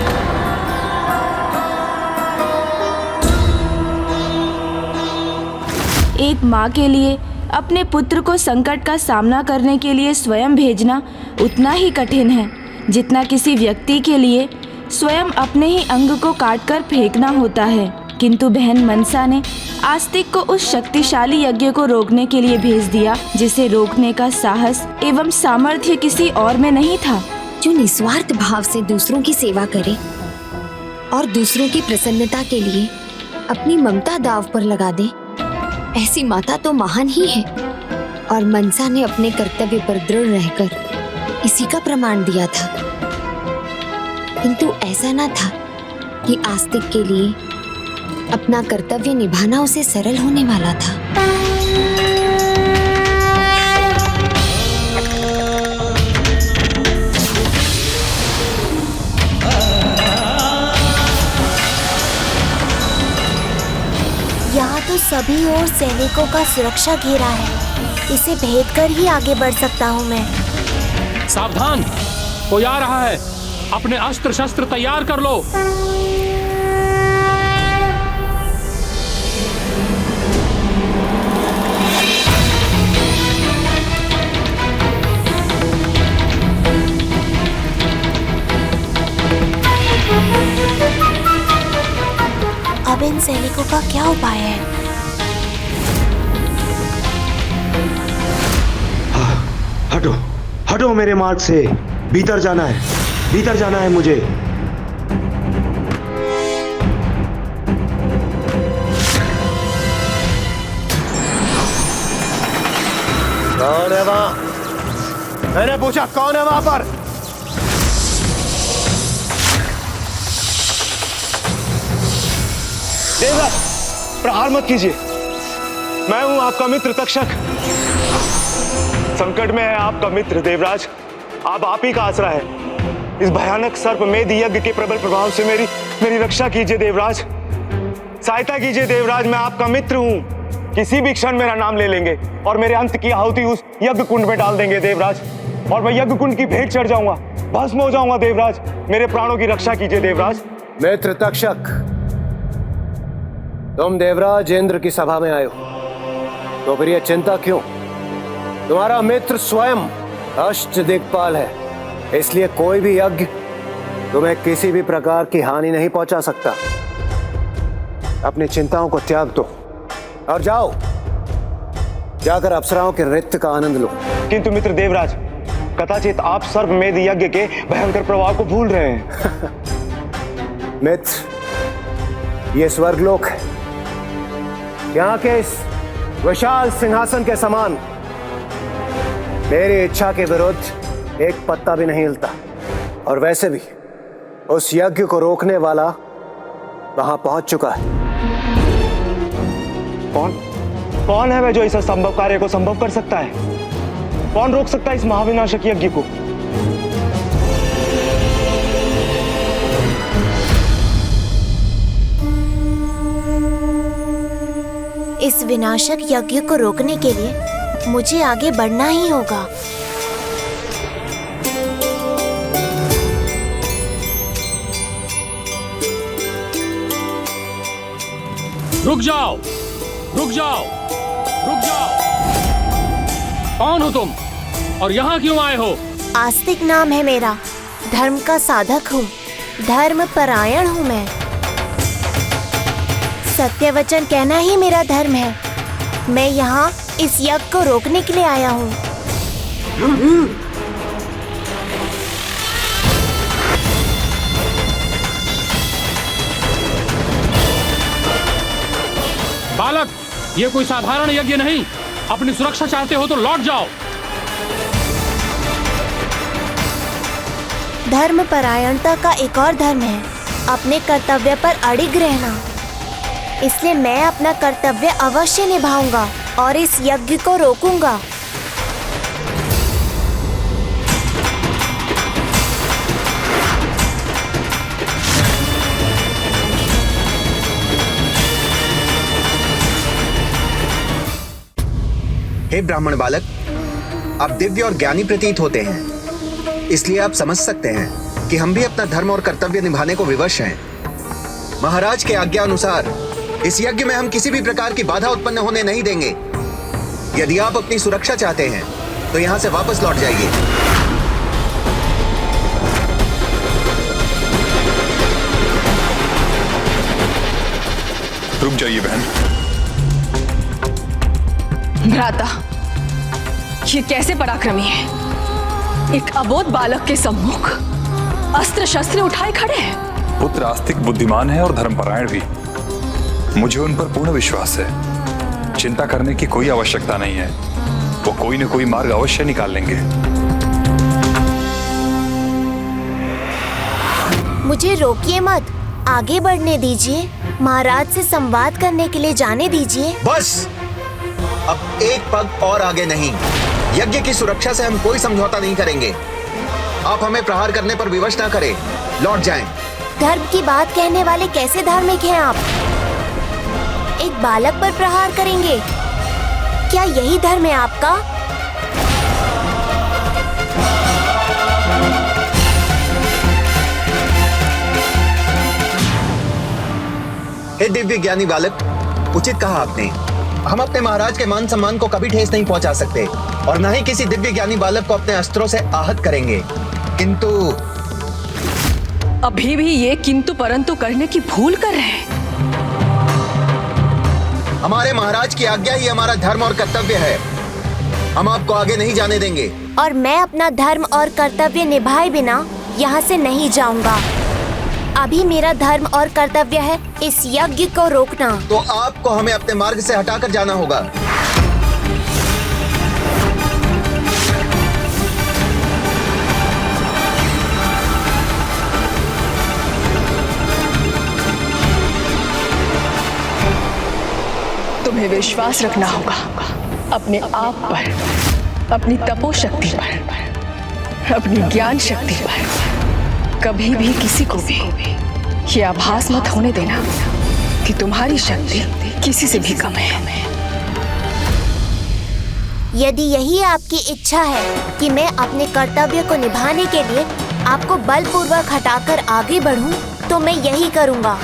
एक माँ के लिए अपने पुत्र को संकट का सामना करने के लिए स्वयं भेजना उतना ही कठिन है जितना किसी व्यक्ति के लिए स्वयं अपने ही अंग को काटकर फेंकना होता है। किंतु बहन मनसा ने आस्तिक को उस शक्तिशाली यज्ञ को रोकने के लिए भेज दिया, जिसे रोकने का साहस एवं सामर्थ्य किसी और में नहीं था। जो निस्वार्थ भाव से दूसरों की सेवा करे और दूसरों की प्रसन्नता के लिए अपनी ममता दांव पर लगा दे, ऐसी माता तो महान ही है। और मनसा ने अपने कर्तव्य पर दृढ़ रहकर इसी का प्रमाण दिया था। किंतु ऐसा न था कि आस्तिक के लिए अपना कर्तव्य निभाना उसे सरल होने वाला था। यहाँ तो सभी ओर सैनिकों का सुरक्षा घेरा है, इसे भेद कर ही आगे बढ़ सकता हूँ मैं। सावधान, कोई आ रहा है, अपने अस्त्र शस्त्र तैयार कर लो। अब इन सैनिकों का क्या उपाय है? हटो, हटो मेरे मार्ग से। भीतर जाना है, भीतर जाना है मुझे। कौन है वहां? मैंने पूछा कौन है वहां पर? देवराज, प्रहार मत कीजिए। मैं हूं आपका मित्र तक्षक। संकट में है आपका मित्र देवराज। आप ही का आसरा है। इस भयानक सर्प मेध यज्ञ के प्रबल प्रभाव से मेरी रक्षा कीजिए देवराज। सहायता कीजिए देवराज। मैं आपका मित्र हूं। किसी भी क्षण मेरा नाम ले लेंगे और मेरे अंत की आहुति उस यज्ञ कुंड में डाल देंगे देवराज, और मैं यज्ञ कुंड की भेंट चढ़ जाऊंगा, भस्म हो जाऊंगा देवराज। मेरे प्राणों की रक्षा कीजिए देवराज। मित्र तक्षक, तुम देवराज इंद्र की सभा में आए हो, तो फिर ये चिंता क्यों? तुम्हारा मित्र स्वयं अष्ट दिक्पाल है, इसलिए कोई भी यज्ञ तुम्हें किसी भी प्रकार की हानि नहीं पहुंचा सकता। अपनी चिंताओं को त्याग दो और जाओ, जाकर अप्सराओं के नृत्य का आनंद लो। किंतु मित्र देवराज, कदाचित आप सर्वमेध यज्ञ के भयंकर प्रभाव को भूल रहे हैं। मित्र, ये स्वर्गलोक है। यहाँ के इस विशाल सिंहासन के समान मेरी इच्छा के विरुद्ध एक पत्ता भी नहीं हिलता। और वैसे भी उस यज्ञ को रोकने वाला वहां पहुंच चुका है। कौन है वह जो इस असंभव कार्य को संभव कर सकता है? कौन रोक सकता है इस महाविनाशक यज्ञ को? इस विनाशक यज्ञ को रोकने के लिए मुझे आगे बढ़ना ही होगा। रुक जाओ, रुक जाओ, रुक जाओ। कौन हो तुम और यहाँ क्यों आए हो? आस्तिक नाम है मेरा, धर्म का साधक हूँ, धर्म परायण हूँ मैं। सत्य वचन कहना ही मेरा धर्म है। मैं यहाँ इस यज्ञ को रोकने के लिए आया हूँ। बालक, ये कोई साधारण यज्ञ नहीं। अपनी सुरक्षा चाहते हो तो लौट जाओ। धर्म परायणता का एक और धर्म है, अपने कर्तव्य पर अड़िग रहना। इसलिए मैं अपना कर्तव्य अवश्य निभाऊंगा और इस यज्ञ को रोकूंगा। हे ब्राह्मण बालक, आप दिव्य और ज्ञानी प्रतीत होते हैं, इसलिए आप समझ सकते हैं कि हम भी अपना धर्म और कर्तव्य निभाने को विवश हैं। महाराज के आज्ञा अनुसार इस यज्ञ में हम किसी भी प्रकार की बाधा उत्पन्न होने नहीं देंगे। यदि आप अपनी सुरक्षा चाहते हैं तो यहाँ से वापस लौट जाइए। रुक जाइए बहन। भ्राता, ये कैसे पराक्रमी है? एक अबोध बालक के सम्मुख अस्त्र शस्त्र उठाए खड़े हैं। पुत्र आस्तिक बुद्धिमान है और धर्मपरायण भी। मुझे उन पर पूर्ण विश्वास है। चिंता करने की कोई आवश्यकता नहीं है। वो कोई न कोई मार्ग अवश्य निकाल लेंगे। मुझे रोकिए मत, आगे बढ़ने दीजिए। महाराज से संवाद करने के लिए जाने दीजिए। बस, अब एक पग और आगे नहीं। यज्ञ की सुरक्षा से हम कोई समझौता नहीं करेंगे। आप हमें प्रहार करने पर विवश ना करें, लौट जाएं। धर्म की बात कहने वाले कैसे धार्मिक हैं आप? एक बालक पर प्रहार करेंगे? क्या यही धर्म है आपका? हे दिव्य ज्ञानी बालक, उचित कहा आपने। हम अपने महाराज के मान सम्मान को कभी ठेस नहीं पहुंचा सकते और न ही किसी दिव्य ज्ञानी बालक को अपने अस्त्रों से आहत करेंगे। किंतु अभी भी ये किंतु परंतु करने की भूल कर रहे हैं। हमारे महाराज की आज्ञा ही हमारा धर्म और कर्तव्य है। हम आपको आगे नहीं जाने देंगे। और मैं अपना धर्म और कर्तव्य निभाए बिना यहाँ से नहीं जाऊंगा। अभी मेरा धर्म और कर्तव्य है इस यज्ञ को रोकना। तो आपको हमें अपने मार्ग से हटाकर जाना होगा। तुम्हें विश्वास रखना होगा अपने आप पर, अपनी तपो शक्ति पर, अपनी ज्ञान शक्ति पर। कभी भी किसी को भी ये आभास मत होने देना कि तुम्हारी शक्ति किसी से भी कम है। यदि यही आपकी इच्छा है कि मैं अपने कर्तव्य को निभाने के लिए आपको बलपूर्वक हटाकर आगे बढ़ूं, तो मैं यही करूंगा।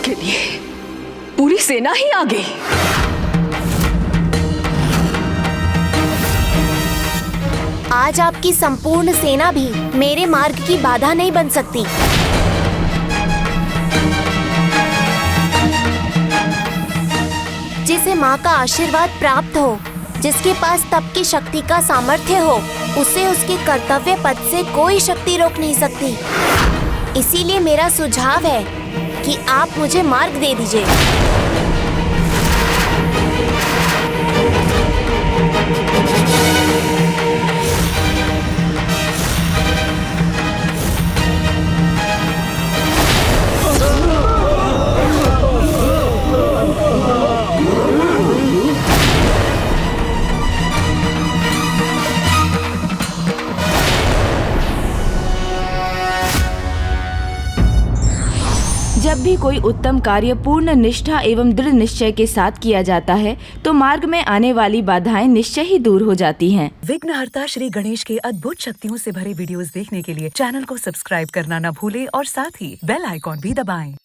के लिए पूरी सेना ही आ गई। आज आपकी संपूर्ण सेना भी मेरे मार्ग की बाधा नहीं बन सकती। जिसे माँ का आशीर्वाद प्राप्त हो, जिसके पास तप की शक्ति का सामर्थ्य हो, उसे उसके कर्तव्य पथ से कोई शक्ति रोक नहीं सकती। इसीलिए मेरा सुझाव है कि आप मुझे मार्ग दे दीजिए। जब भी कोई उत्तम कार्य पूर्ण निष्ठा एवं दृढ़ निश्चय के साथ किया जाता है तो मार्ग में आने वाली बाधाएं निश्चय ही दूर हो जाती हैं। विघ्नहर्ता श्री गणेश के अद्भुत शक्तियों से भरे वीडियोस देखने के लिए चैनल को सब्सक्राइब करना न भूलें और साथ ही बेल आइकॉन भी दबाएं।